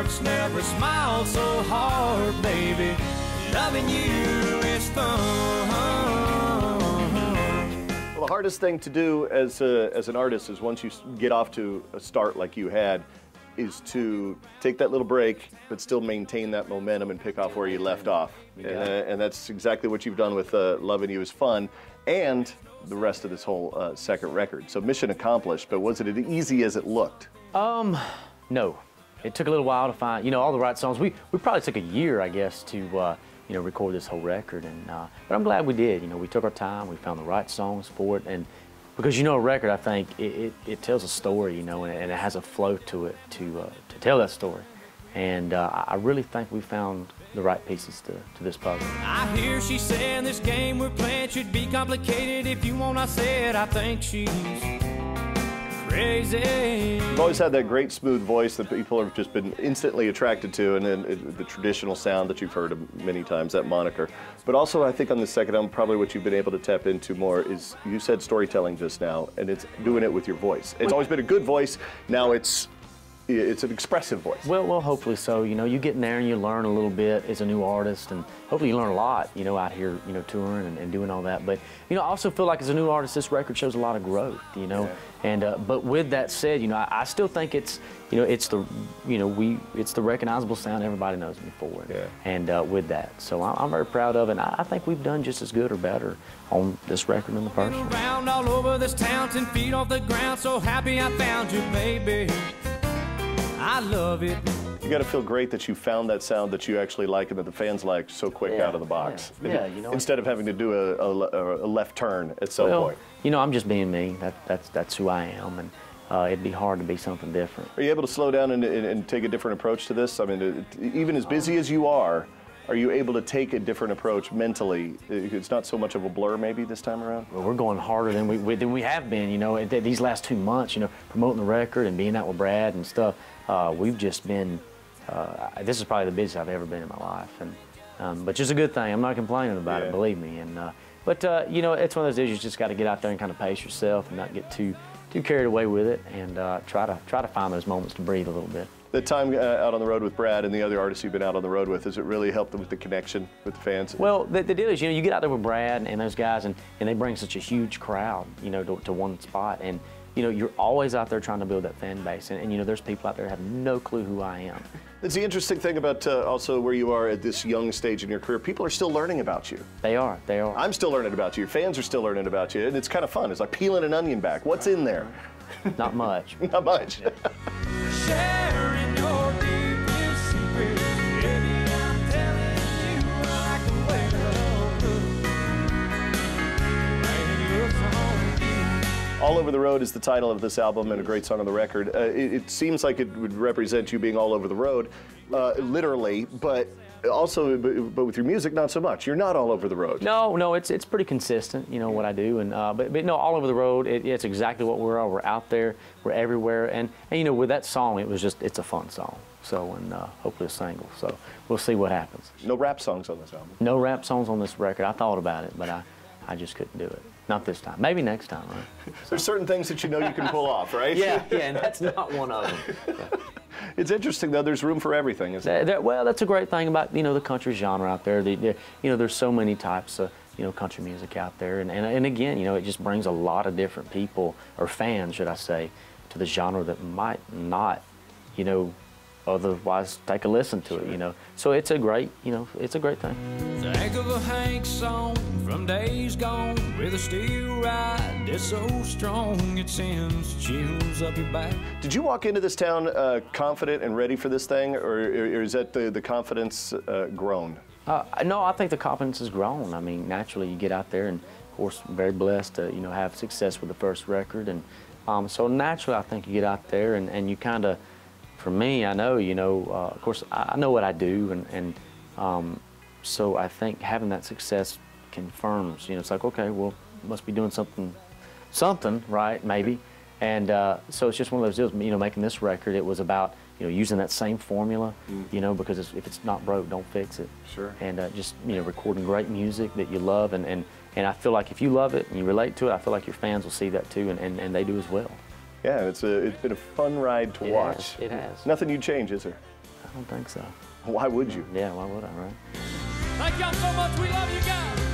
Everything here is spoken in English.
hearts never smiled so hard, baby. Loving you is fun. Well, the hardest thing to do as an artist is once you get off to a start like you had, is to take that little break, but still maintain that momentum and pick off where you left off. And that's exactly what you've done with Loving You is Fun and the rest of this whole second record. So mission accomplished, but was it as easy as it looked? No. It took a little while to find, all the right songs. We probably took a year, I guess, to record this whole record. And but I'm glad we did. We took our time. We found the right songs for it. And because a record, I think it tells a story, and it has a flow to it to tell that story. And I really think we found the right pieces to this puzzle. I hear she saying this game we're playing should be complicated. If you want, I said I think she's crazy. You've always had that great smooth voice that people have just been instantly attracted to, and then the traditional sound that you've heard many times, that moniker. But also, I think on the second album, probably what you've been able to tap into more is, you said storytelling just now, and it's doing it with your voice. It's always been a good voice. Now it's an expressive voice. Well, hopefully so. You get in there and you learn a little bit as a new artist, and hopefully you learn a lot, out here, touring and doing all that. But, I also feel like as a new artist, this record shows a lot of growth, Yeah. And but with that said, I still think it's, it's the recognizable sound everybody knows me for. Yeah. And with that, so I'm very proud of it. And I think we've done just as good or better on this record than the first one. Around all over this town, 10 feet off the ground, so happy I found you, baby. I love it. You got to feel great that you found that sound that you actually like and that the fans like so quick out of the box. Yeah, Instead of having to do a left turn at some point. I'm just being me. That's who I am, and it'd be hard to be something different. Are you able to slow down and take a different approach to this? I mean, even as busy as you are you able to take a different approach mentally? It's not so much of a blur maybe this time around? Well, we're going harder than we have been, these last 2 months, promoting the record and being out with Brad and stuff. We've just been, this is probably the busiest I've ever been in my life, and but just a good thing. I'm not complaining about it, believe me. And but it's one of those days you just got to get out there and kind of pace yourself and not get too carried away with it, and try to find those moments to breathe a little bit. The time out on the road with Brad and the other artists you've been out on the road with, has it really helped with the connection with the fans? Well, the deal is, you get out there with Brad and those guys, and they bring such a huge crowd, to one spot, and you're always out there trying to build that fan base, and there's people out there who have no clue who I am. It's the interesting thing about also where you are at this young stage in your career. People are still learning about you. They are. I'm still learning about you. Your fans are still learning about you, and it's kind of fun. It's like peeling an onion back. What's in there? Not much. Not much. Sharing your deepest secrets, baby, I'm telling you like a well. All Over the Road is the title of this album and a great song on the record. It seems like it would represent you being all over the road, literally, but also, but with your music, not so much. You're not all over the road. No, it's pretty consistent, what I do, and but no, all over the road. It's exactly what we're. We're out there, we're everywhere, and with that song, it's a fun song. So, and hopefully a single. So we'll see what happens. No rap songs on this album. No rap songs on this record. I thought about it, but I just couldn't do it. Not this time. Maybe next time, right? There's certain things that you can pull off, right? Yeah, and that's not one of them. Yeah. It's interesting, though. There's room for everything, isn't it? Well, that's a great thing about, the country genre out there. There's so many types of, country music out there. And again, it just brings a lot of different people, or fans, should I say, to the genre that might not, otherwise take a listen to it, So it's a great, it's a great thing. Think of a Hank song from days gone, with a steel ride that's so strong it sends chills up your back. Did you walk into this town confident and ready for this thing, or is that the confidence grown? No, I think the confidence has grown. I mean, naturally you get out there, and of course, very blessed to have success with the first record, and so naturally I think you get out there and you kind of. For me, I know, of course, I know what I do, and so I think having that success confirms, it's like, okay, well, must be doing something right, maybe, and so it's just one of those deals. Making this record, it was about, using that same formula, because if it's not broke, don't fix it. Sure. And just, recording great music that you love, and I feel like if you love it and you relate to it, I feel like your fans will see that too, and they do as well. Yeah, it's been a fun ride to watch. It has. Nothing you'd change, is there? don't think so. Why would you? Yeah, why would I, right? Thank y'all so much. We love you guys.